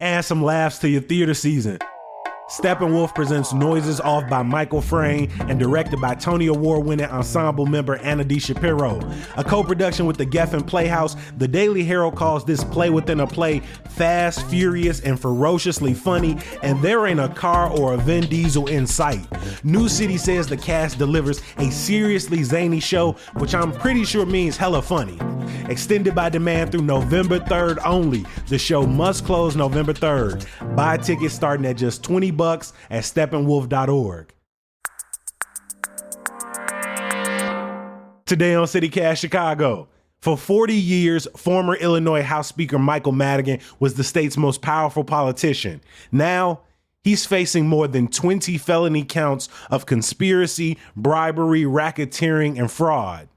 Add some laughs to your theater season. Steppenwolf presents Noises Off by Michael Frayn and directed by Tony Award-winning ensemble member Anna D. Shapiro. A co-production with the Geffen Playhouse, the Daily Herald calls this play within a play fast, furious, and ferociously funny, and there ain't a car or a Vin Diesel in sight. New City says the cast delivers a seriously zany show, which I'm pretty sure means hella funny. Extended by demand through November 3rd only. The show must close November 3rd. Buy tickets starting at just $20 at steppenwolf.org. Today on CityCast Chicago. For 40 years, former Illinois House Speaker Michael Madigan was the state's most powerful politician. Now, he's facing more than 20 felony counts of conspiracy, bribery, racketeering, and fraud.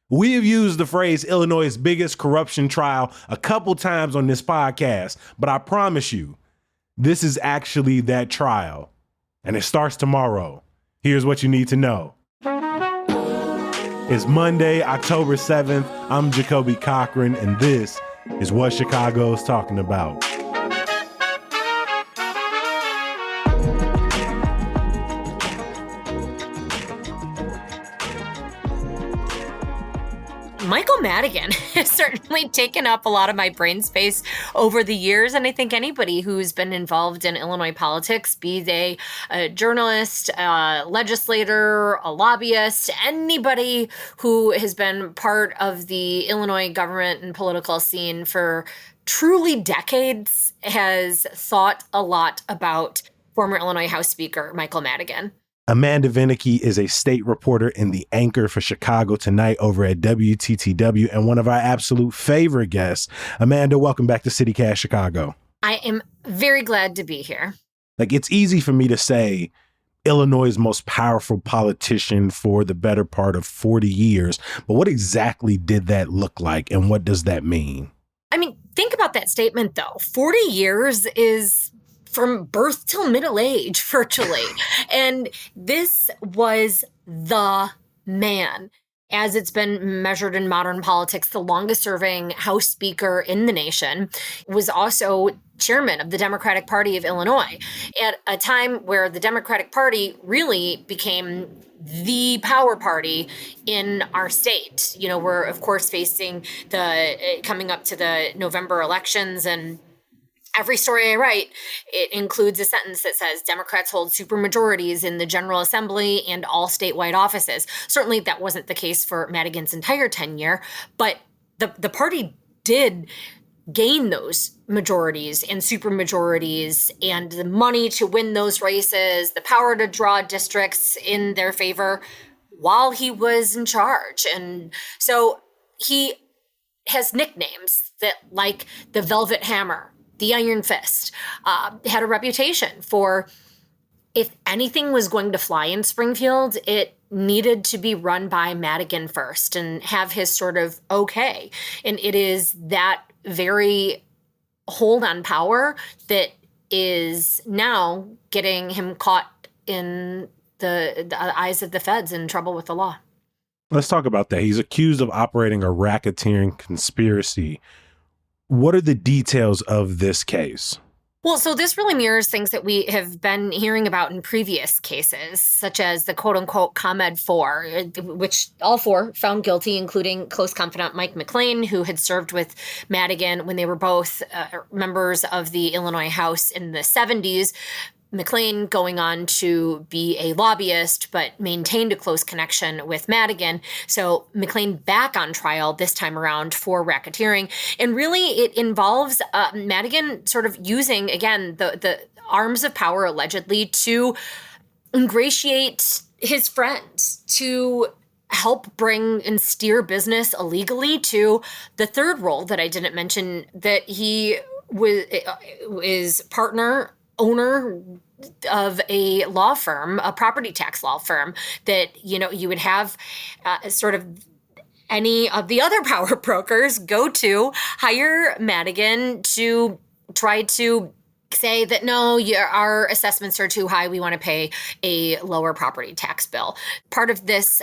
We have used the phrase Illinois' biggest corruption trial a couple times on this podcast, but I promise you, this is actually that trial, and it starts tomorrow. Here's what you need to know. It's Monday, October 7th. I'm Jacoby Cochran, and this is what Chicago's talking about. Michael Madigan has certainly taken up a lot of my brain space over the years, and I think anybody who's been involved in Illinois politics, be they a journalist, a legislator, a lobbyist, anybody who has been part of the Illinois government and political scene for truly decades has thought a lot about former Illinois House Speaker Michael Madigan. Amanda Vinicky is a state reporter and the anchor for Chicago Tonight over at WTTW and one of our absolute favorite guests. Amanda, welcome back to CityCast Chicago. I am very glad to be here. It's easy for me to say Illinois' most powerful politician for the better part of 40 years, but what exactly did that look like and what does that mean? I mean, think about that statement, though. 40 years is from birth till middle age, virtually. And this was the man, as it's been measured in modern politics, the longest serving House Speaker in the nation, was also chairman of the Democratic Party of Illinois at a time where the Democratic Party really became the power party in our state. You know, we're of course facing coming up to the November elections, and every story I write, it includes a sentence that says Democrats hold supermajorities in the General Assembly and all statewide offices. Certainly that wasn't the case for Madigan's entire tenure, but the party did gain those majorities and supermajorities and the money to win those races, the power to draw districts in their favor while he was in charge. And so he has nicknames that, like the Velvet Hammer, the Iron Fist, had a reputation for, if anything was going to fly in Springfield, it needed to be run by Madigan first and have his sort of okay. And it is that very hold on power that is now getting him caught in the eyes of the feds in trouble with the law. Let's talk about that. He's accused of operating a racketeering conspiracy. What are the details of this case? Well, so this really mirrors things that we have been hearing about in previous cases, such as the quote-unquote ComEd 4, which all four found guilty, including close confidant Mike McLean, who had served with Madigan when they were both members of the Illinois House in the 70s. McLean going on to be a lobbyist, but maintained a close connection with Madigan. So McLean back on trial this time around for racketeering. And really it involves Madigan sort of using, again, the arms of power allegedly to ingratiate his friends, to help bring and steer business illegally, to the third role that I didn't mention, that he is partner, owner of a law firm, a property tax law firm, that, you know, you would have sort of any of the other power brokers go to hire Madigan to try to say that, no, our assessments are too high. We want to pay a lower property tax bill. Part of this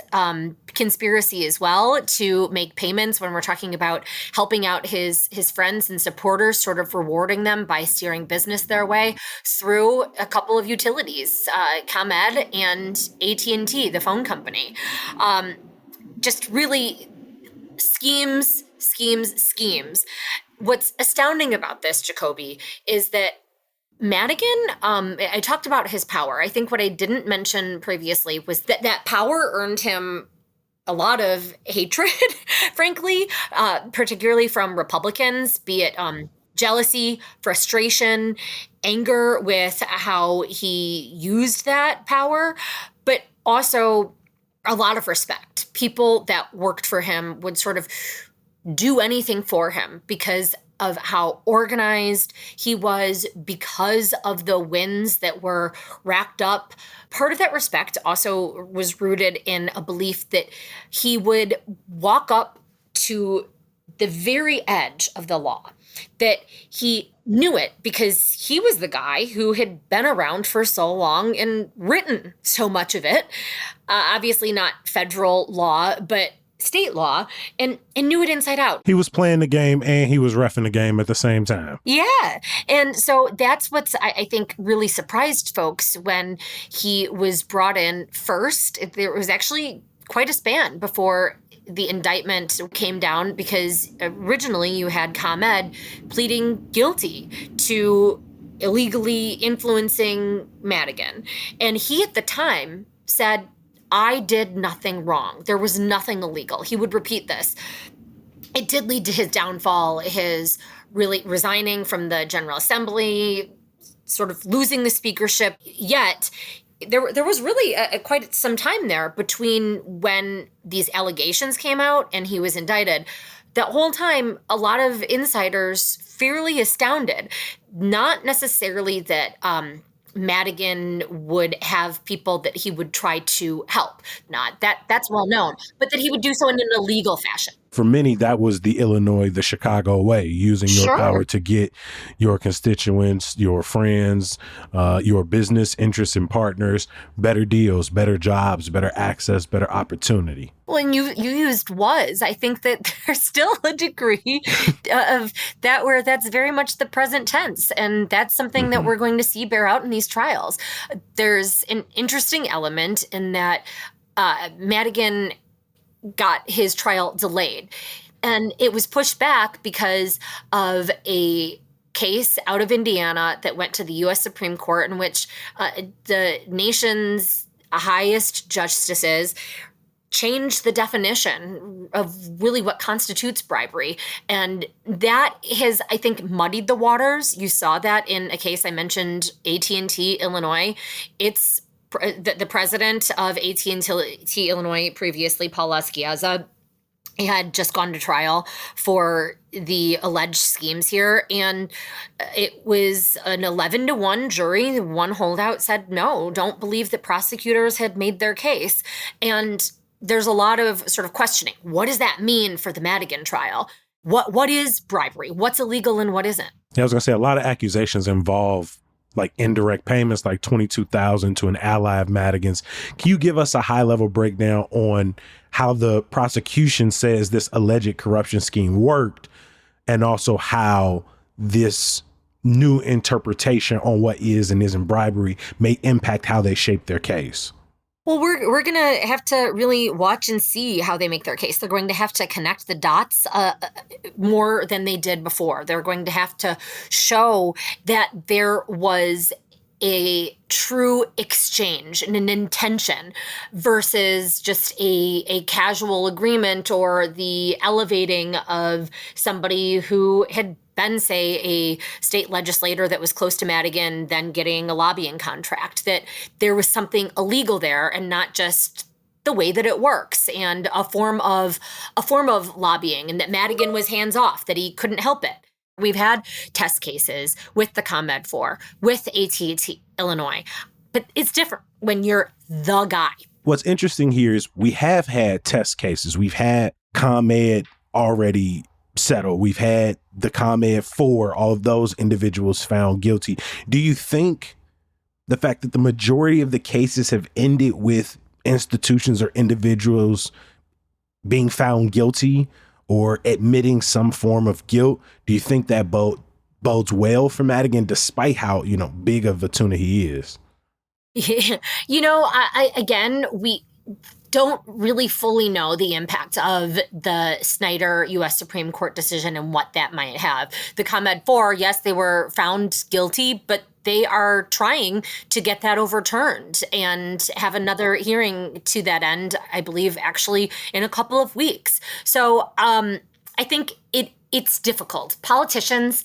conspiracy as well to make payments when we're talking about helping out his friends and supporters, sort of rewarding them by steering business their way through a couple of utilities, ComEd and AT&T, the phone company. Just really schemes. What's astounding about this, Jacoby, is that Madigan, I talked about his power. I think what I didn't mention previously was that power earned him a lot of hatred, frankly, particularly from Republicans, be it jealousy, frustration, anger with how he used that power, but also a lot of respect. People that worked for him would sort of do anything for him because of how organized he was, because of the wins that were racked up. Part of that respect also was rooted in a belief that he would walk up to the very edge of the law, that he knew it because he was the guy who had been around for so long and written so much of it. Obviously not federal law, but state law, and knew it inside out. He was playing the game and he was reffing the game at the same time. Yeah. And so that's what's, I think, really surprised folks when he was brought in first. There was actually quite a span before the indictment came down, because originally you had ComEd pleading guilty to illegally influencing Madigan. And he at the time said, I did nothing wrong. There was nothing illegal. He would repeat this. It did lead to his downfall, his really resigning from the General Assembly, sort of losing the speakership. Yet there was really quite some time there between when these allegations came out and he was indicted. That whole time, a lot of insiders fairly astounded, not necessarily that Madigan would have people that he would try to help. Not that's well known, but that he would do so in an illegal fashion. For many, that was the Illinois, the Chicago way, using your power to get your constituents, your friends, your business interests and partners, better deals, better jobs, better access, better opportunity. Well, and you used was. I think that there's still a degree of that where that's very much the present tense. And that's something that we're going to see bear out in these trials. There's an interesting element in that Madigan got his trial delayed. And it was pushed back because of a case out of Indiana that went to the U.S. Supreme Court, in which the nation's highest justices changed the definition of really what constitutes bribery. And that has, I think, muddied the waters. You saw that in a case I mentioned, AT&T, Illinois. It's the president of AT&T Illinois previously, Paul Esquiaza, had just gone to trial for the alleged schemes here. And it was an 11-1 jury. One holdout said, no, don't believe that prosecutors had made their case. And there's a lot of sort of questioning. What does that mean for the Madigan trial? What is bribery? What's illegal and what isn't? Yeah, I was going to say a lot of accusations involve like indirect payments, like $22,000 to an ally of Madigan's. Can you give us a high level breakdown on how the prosecution says this alleged corruption scheme worked, and also how this new interpretation on what is and isn't bribery may impact how they shape their case? Well, we're going to have to really watch and see how they make their case. They're going to have to connect the dots more than they did before. They're going to have to show that there was a true exchange and an intention versus just a casual agreement or the elevating of somebody who had been, say, a state legislator that was close to Madigan, then getting a lobbying contract, that there was something illegal there and not just the way that it works and a form of lobbying, and that Madigan was hands off, that he couldn't help it. We've had test cases with the ComEd 4, with AT&T Illinois, but it's different when you're the guy. What's interesting here is we have had test cases. We've had ComEd already settled. We've had the ComEd 4, all of those individuals found guilty. Do you think the fact that the majority of the cases have ended with institutions or individuals being found guilty or admitting some form of guilt, do you think that bodes well for Madigan, despite how, big of a tuna he is? Yeah. We don't really fully know the impact of the Snyder U.S. Supreme Court decision and what that might have. The ComEd 4, yes, they were found guilty, but they are trying to get that overturned and have another hearing to that end, I believe, actually in a couple of weeks. So I think it's difficult. Politicians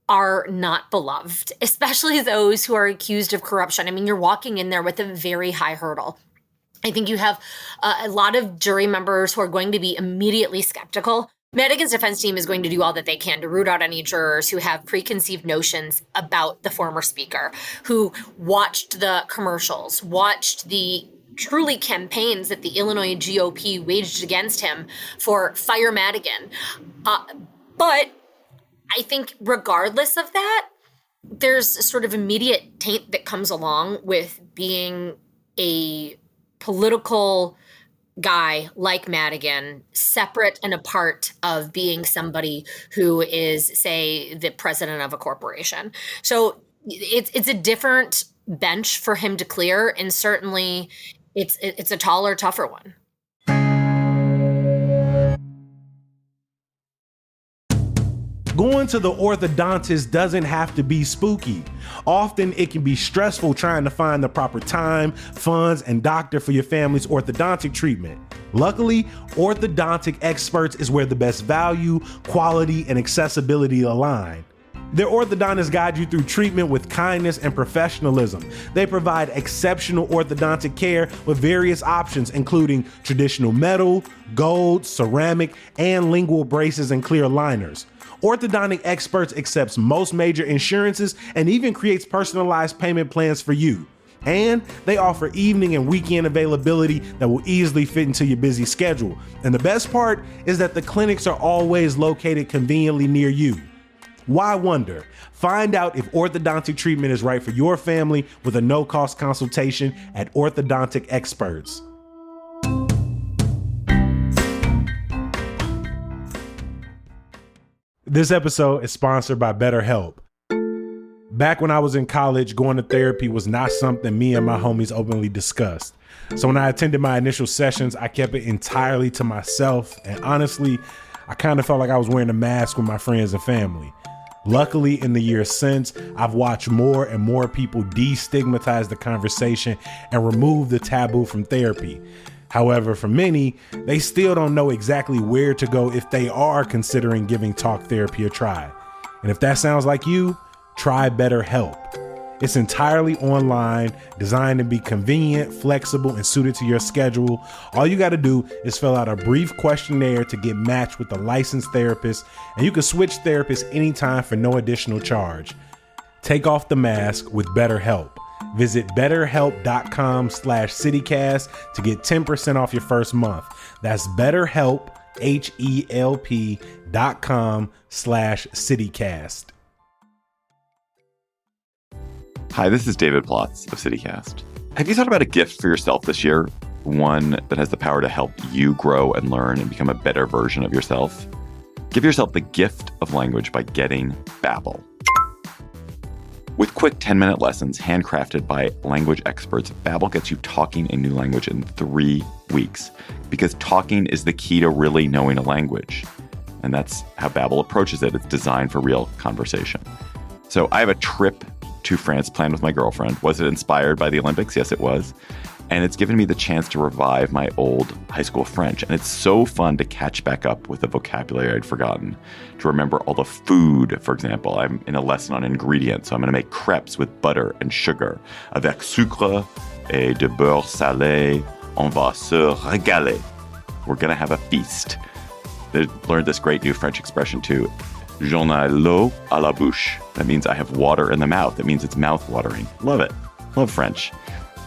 are not beloved, especially those who are accused of corruption. I mean, you're walking in there with a very high hurdle. I think you have a lot of jury members who are going to be immediately skeptical. Madigan's defense team is going to do all that they can to root out any jurors who have preconceived notions about the former speaker, who watched the commercials, watched the truly campaigns that the Illinois GOP waged against him for Fire Madigan. But I think regardless of that, there's a sort of immediate taint that comes along with being a political guy like Madigan, separate and apart of being somebody who is, say, the president of a corporation. So it's a different bench for him to clear, and certainly it's a taller, tougher one. Going to the orthodontist doesn't have to be spooky. Often it can be stressful trying to find the proper time, funds, and doctor for your family's orthodontic treatment. Luckily, Orthodontic Experts is where the best value, quality, and accessibility align. Their orthodontists guide you through treatment with kindness and professionalism. They provide exceptional orthodontic care with various options, including traditional metal, gold, ceramic, and lingual braces and clear aligners. Orthodontic Experts accepts most major insurances and even creates personalized payment plans for you. And they offer evening and weekend availability that will easily fit into your busy schedule. And the best part is that the clinics are always located conveniently near you. Why wonder? Find out if orthodontic treatment is right for your family with a no-cost consultation at Orthodontic Experts. This episode is sponsored by BetterHelp. Back when I was in college, going to therapy was not something me and my homies openly discussed. So when I attended my initial sessions, I kept it entirely to myself. And honestly, I kind of felt like I was wearing a mask with my friends and family. Luckily, in the years since, I've watched more and more people destigmatize the conversation and remove the taboo from therapy. However, for many, they still don't know exactly where to go if they are considering giving talk therapy a try. And if that sounds like you, try BetterHelp. It's entirely online, designed to be convenient, flexible, and suited to your schedule. All you got to do is fill out a brief questionnaire to get matched with a licensed therapist, and you can switch therapists anytime for no additional charge. Take off the mask with BetterHelp. Visit betterhelp.com/citycast to get 10% off your first month. That's BetterHelp, HELP.com/citycast. Hi, this is David Plotz of CityCast. Have you thought about a gift for yourself this year? One that has the power to help you grow and learn and become a better version of yourself? Give yourself the gift of language by getting Babbel. With quick 10-minute lessons handcrafted by language experts, Babbel gets you talking a new language in 3 weeks, because talking is the key to really knowing a language. And that's how Babbel approaches it. It's designed for real conversation. So I have a trip to France planned with my girlfriend. Was it inspired by the Olympics? Yes, it was. And it's given me the chance to revive my old high school French. And it's so fun to catch back up with the vocabulary I'd forgotten, to remember all the food. For example, I'm in a lesson on ingredients, so I'm going to make crepes with butter and sugar. Avec sucre et de beurre salé, on va se régaler. We're going to have a feast. They learned this great new French expression too. J'en ai l'eau à la bouche. That means I have water in the mouth. It means it's mouth watering. Love it. Love French.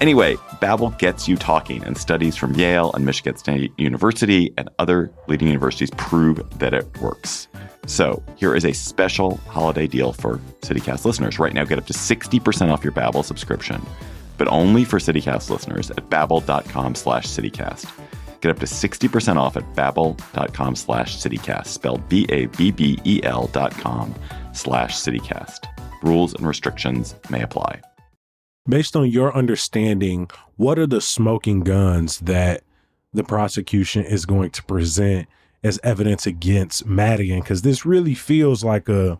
Anyway, Babbel gets you talking, and studies from Yale and Michigan State University and other leading universities prove that it works. So here is a special holiday deal for CityCast listeners. Right now, get up to 60% off your Babbel subscription, but only for CityCast listeners at babbel.com/CityCast. Get up to 60% off at babbel.com/CityCast, spelled BABBEL.com/CityCast. Rules and restrictions may apply. Based on your understanding, what are the smoking guns that the prosecution is going to present as evidence against Madigan? Because this really feels like a,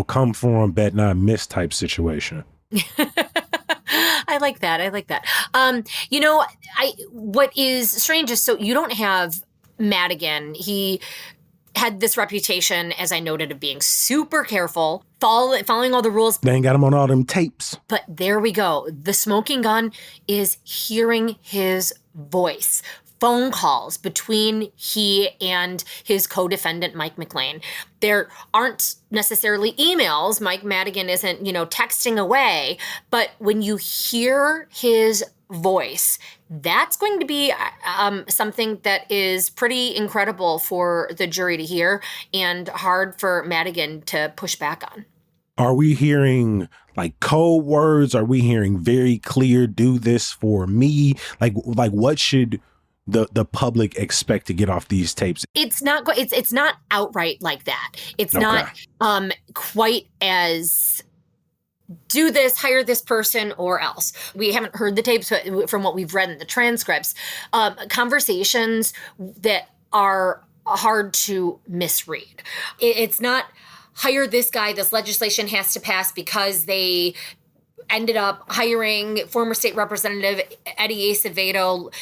come for him, bet not miss type situation. I like that. What is strange is, so you don't have Madigan. He had this reputation, as I noted, of being super careful, following all the rules. They ain't got him on all them tapes. But there we go. The smoking gun is hearing his voice. Phone calls between he and his co-defendant, Mike McLean. There aren't necessarily emails. Mike Madigan isn't, texting away. But when you hear his voice, that's going to be something that is pretty incredible for the jury to hear and hard for Madigan to push back on. Are we hearing like code words? Are we hearing very clear, do this for me? Like what should the public expect to get off these tapes? It's not outright like that. It's Okay. not quite as do this, hire this person, or else. We haven't heard the tapes, but from what we've read in the transcripts, conversations that are hard to misread. It's not hire this guy, this legislation has to pass because they ended up hiring former state representative Eddie Acevedo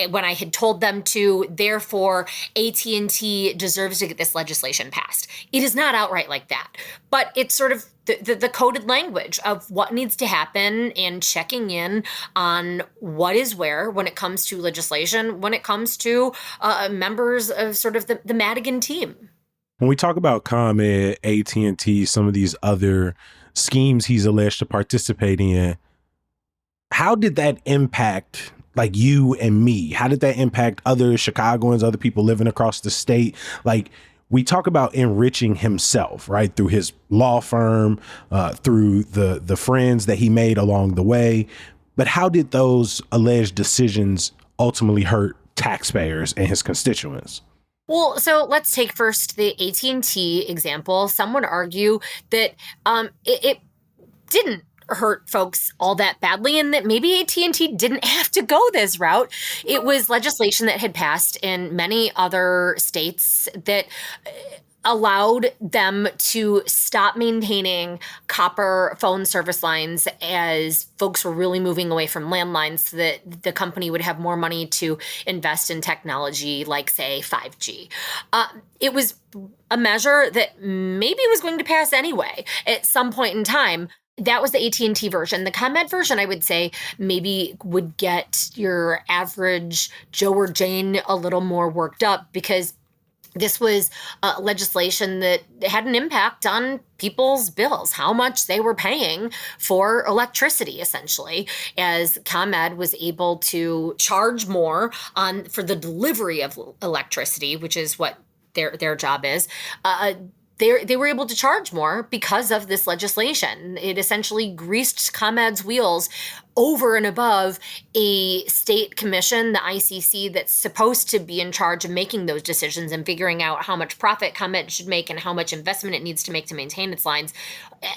when I had told them to. Therefore, AT&T deserves to get this legislation passed. It is not outright like that, but it's sort of the coded language of what needs to happen and checking in on what is where when it comes to legislation, when it comes to members of sort of the Madigan team. When we talk about ComEd, AT&T, some of these other schemes he's alleged to participate in, how did that impact like you and me? How did that impact other Chicagoans, other people living across the state? Like, we talk about enriching himself, right? Through his law firm, through the friends that he made along the way. But how did those alleged decisions ultimately hurt taxpayers and his constituents? Well, so let's take first the AT&T example. Some would argue that it didn't hurt folks all that badly and that maybe AT&T didn't have to go this route. It was legislation that had passed in many other states that allowed them to stop maintaining copper phone service lines as folks were really moving away from landlines so that the company would have more money to invest in technology like, say, 5G. It was a measure that maybe was going to pass anyway at some point in time. That was the AT&T version. The ComEd version, I would say, maybe would get your average Joe or Jane a little more worked up because this was legislation that had an impact on people's bills, how much they were paying for electricity, essentially, as ComEd was able to charge more for the delivery of electricity, which is what their job is. They were able to charge more because of this legislation. It essentially greased ComEd's wheels over and above a state commission, the ICC, that's supposed to be in charge of making those decisions and figuring out how much profit ComEd should make and how much investment it needs to make to maintain its lines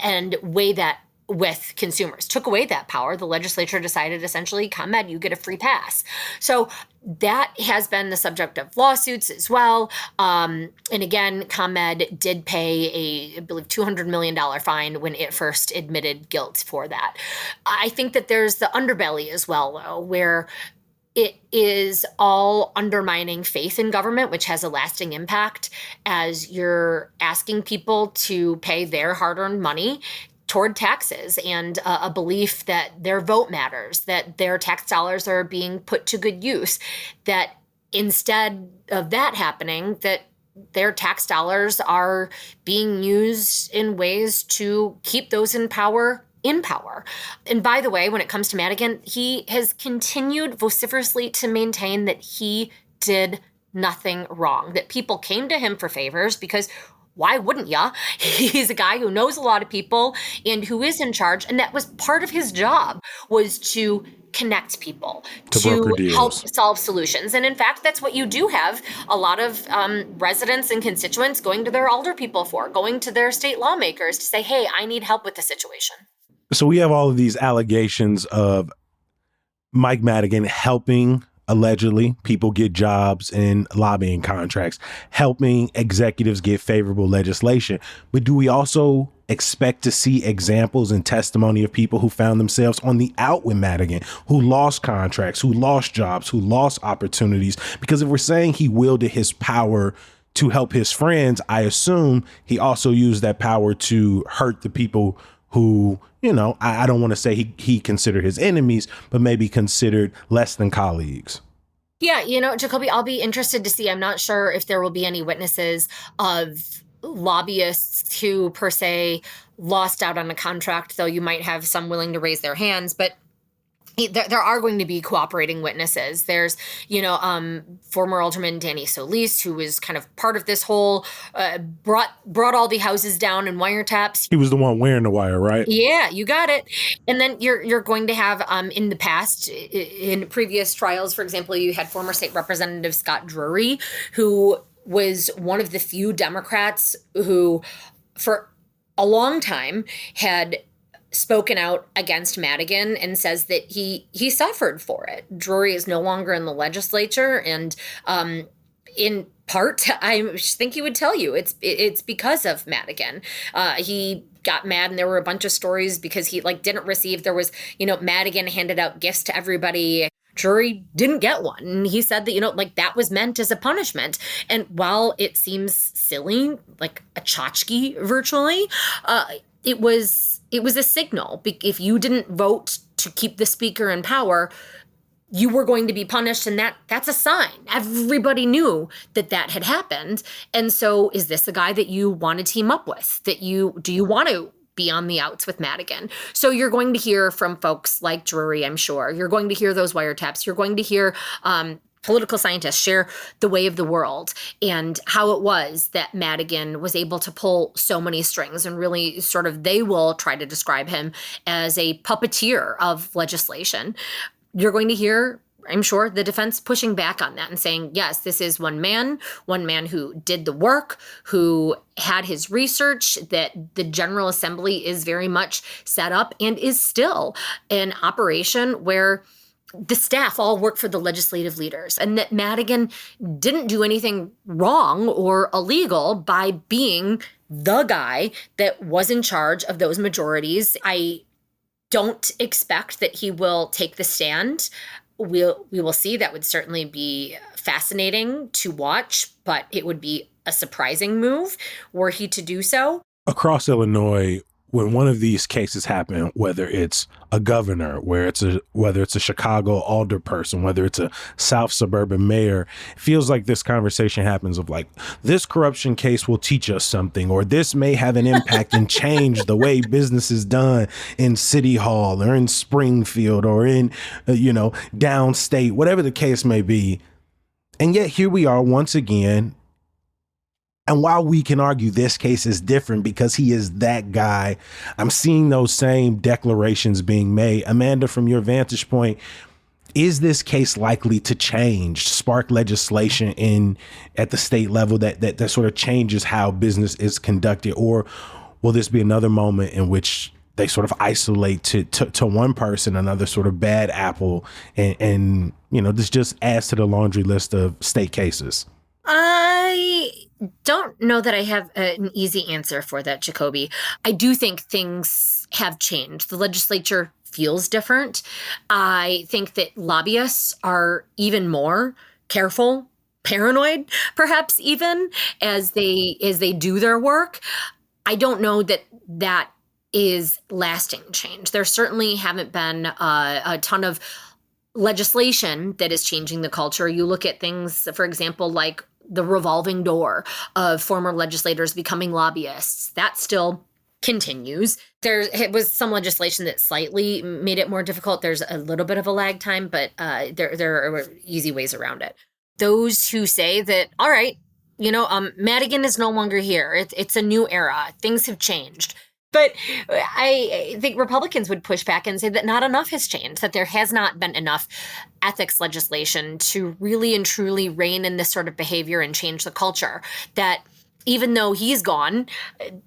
and weigh that with consumers. Took away that power. The legislature decided essentially, ComEd, you get a free pass. So that has been the subject of lawsuits as well. And again, ComEd did pay I believe, $200 million fine when it first admitted guilt for that. I think that there's the underbelly as well, though, where it is all undermining faith in government, which has a lasting impact as you're asking people to pay their hard-earned money toward taxes and a belief that their vote matters, that their tax dollars are being put to good use, that instead of that happening, that their tax dollars are being used in ways to keep those in power in power. And by the way, when it comes to Madigan, he has continued vociferously to maintain that he did nothing wrong, that people came to him for favors because why wouldn't ya? He's a guy who knows a lot of people and who is in charge. And that was part of his job, was to connect people, to help solve solutions. And in fact, that's what you do have a lot of residents and constituents going to their alder people for, going to their state lawmakers to say, hey, I need help with the situation. So we have all of these allegations of Mike Madigan helping, allegedly, people get jobs in lobbying contracts, helping executives get favorable legislation. But do we also expect to see examples and testimony of people who found themselves on the out with Madigan, who lost contracts, who lost jobs, who lost opportunities? Because if we're saying he wielded his power to help his friends, I assume he also used that power to hurt the people who, you know, I don't want to say he considered his enemies, but maybe considered less than colleagues. Yeah, you know, Jacoby, I'll be interested to see. I'm not sure if there will be any witnesses of lobbyists who, per se, lost out on a contract, though you might have some willing to raise their hands. But there are going to be cooperating witnesses. There's, you know, former Alderman Danny Solis, who was kind of part of this whole, brought all the houses down in wiretaps. He was the one wearing the wire, right? Yeah, you got it. And then you're going to have, in the past, in previous trials, for example, you had former State Representative Scott Drury, who was one of the few Democrats who, for a long time, had spoken out against Madigan and says that he suffered for it. Drury is no longer in the legislature, and in part, I think he would tell you it's because of Madigan. He got mad, and there were a bunch of stories because he didn't receive. There was, you know, Madigan handed out gifts to everybody. Drury didn't get one. And he said that, you know, that was meant as a punishment. And while it seems silly, like a tchotchke virtually, it was a signal. If you didn't vote to keep the speaker in power, you were going to be punished, and that's a sign. Everybody knew that had happened. And so is this a guy that you want to team up with? Do you want to be on the outs with Madigan? So you're going to hear from folks like Drury, I'm sure. You're going to hear those wiretaps. You're going to hear political scientists share the way of the world and how it was that Madigan was able to pull so many strings, and really sort of they will try to describe him as a puppeteer of legislation. You're going to hear, I'm sure, the defense pushing back on that and saying, yes, this is one man who did the work, who had his research, that the General Assembly is very much set up and is still an operation where the staff all work for the legislative leaders, and that Madigan didn't do anything wrong or illegal by being the guy that was in charge of those majorities. I don't expect that he will take the stand. We will see. That would certainly be fascinating to watch, but it would be a surprising move were he to do so. Across Illinois, when one of these cases happen, whether it's a governor, whether it's a Chicago alderperson, whether it's a South suburban mayor, it feels like this conversation happens of this corruption case will teach us something, or this may have an impact and change the way business is done in City Hall or in Springfield or in, downstate, whatever the case may be. And yet here we are once again. And while we can argue this case is different because he is that guy, I'm seeing those same declarations being made. Amanda, from your vantage point, is this case likely to change, spark legislation at the state level that sort of changes how business is conducted? Or will this be another moment in which they sort of isolate to one person, another sort of bad apple, and this just adds to the laundry list of state cases? I don't know that I have an easy answer for that, Jacoby. I do think things have changed. The legislature feels different. I think that lobbyists are even more careful, paranoid, perhaps even as they do their work. I don't know that is lasting change. There certainly haven't been a ton of legislation that is changing the culture. You look at things, for example, like the revolving door of former legislators becoming lobbyists. That still continues. It was some legislation that slightly made it more difficult. There's a little bit of a lag time, but there are easy ways around it. Those who say that, all right, Madigan is no longer here. It's a new era. Things have changed. But I think Republicans would push back and say that not enough has changed, that there has not been enough ethics legislation to really and truly rein in this sort of behavior and change the culture, that even though he's gone,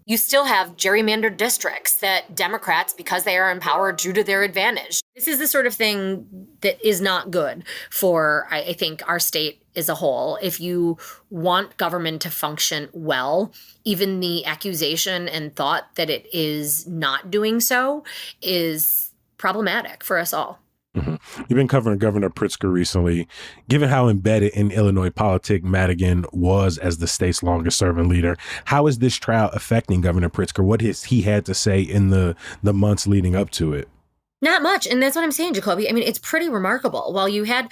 you still have gerrymandered districts that Democrats, because they are in power, drew to their advantage. This is the sort of thing that is not good for, I think, our state as a whole. If you want government to function well, even the accusation and thought that it is not doing so is problematic for us all. Mm-hmm. You've been covering Governor Pritzker recently. Given how embedded in Illinois politics Madigan was as the state's longest serving leader, how is this trial affecting Governor Pritzker? What has he had to say in the months leading up to it? Not much. And that's what I'm saying, Jacoby. I mean, it's pretty remarkable. While you had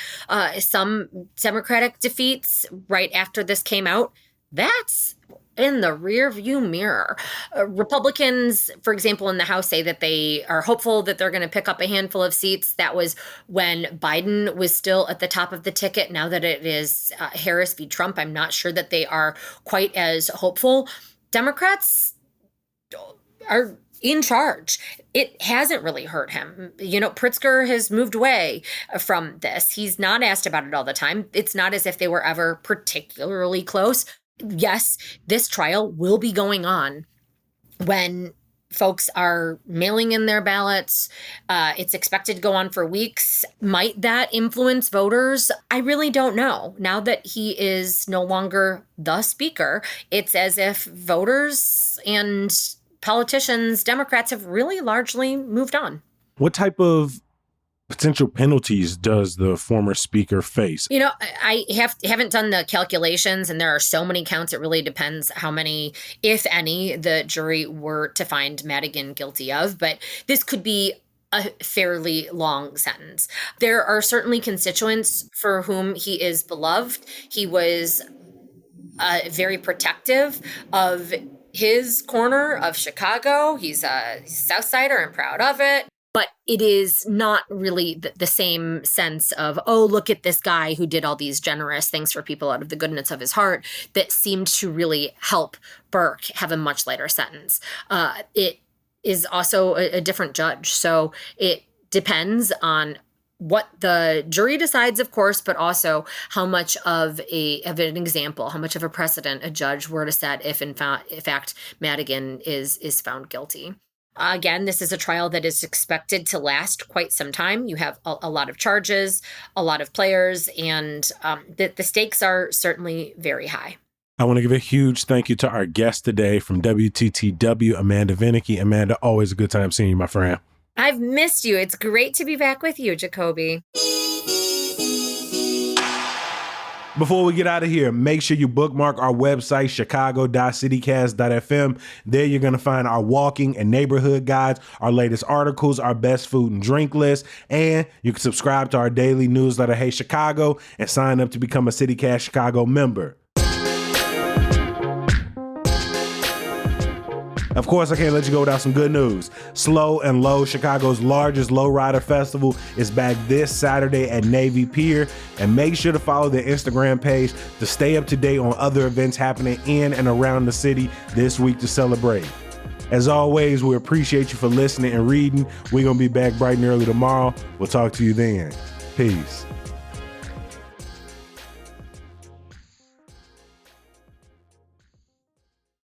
some Democratic defeats right after this came out, that's in the rear view mirror. Republicans, for example, in the House say that they are hopeful that they're going to pick up a handful of seats. That was when Biden was still at the top of the ticket. Now that it is Harris v. Trump, I'm not sure that they are quite as hopeful. Democrats are in charge. It hasn't really hurt him. Pritzker has moved away from this. He's not asked about it all the time. It's not as if they were ever particularly close. Yes, this trial will be going on when folks are mailing in their ballots. It's expected to go on for weeks. Might that influence voters? I really don't know. Now that he is no longer the speaker, it's as if voters and politicians, Democrats, have really largely moved on. What type of potential penalties does the former speaker face? I haven't done the calculations, and there are so many counts. It really depends how many, if any, the jury were to find Madigan guilty of. But this could be a fairly long sentence. There are certainly constituents for whom he is beloved. He was very protective of his corner of Chicago. He's a South Sider and proud of it. But it is not really the same sense of, oh, look at this guy who did all these generous things for people out of the goodness of his heart, that seemed to really help Burke have a much lighter sentence. It is also a different judge. So it depends on what the jury decides, of course, but also how much of an example, how much of a precedent a judge were to set if in fact Madigan is found guilty. Again, this is a trial that is expected to last quite some time. You have a lot of charges, a lot of players, and the stakes are certainly very high. I want to give a huge thank you to our guest today from WTTW, Amanda Vinicky. Amanda, always a good time seeing you, my friend. I've missed you. It's great to be back with you, Jacoby. Before we get out of here, make sure you bookmark our website, chicago.citycast.fm. There you're going to find our walking and neighborhood guides, our latest articles, our best food and drink list, and you can subscribe to our daily newsletter, Hey Chicago, and sign up to become a CityCast Chicago member. Of course, I can't let you go without some good news. Slow and Low, Chicago's largest lowrider festival, is back this Saturday at Navy Pier. And make sure to follow their Instagram page to stay up to date on other events happening in and around the city this week to celebrate. As always, we appreciate you for listening and reading. We're going to be back bright and early tomorrow. We'll talk to you then. Peace.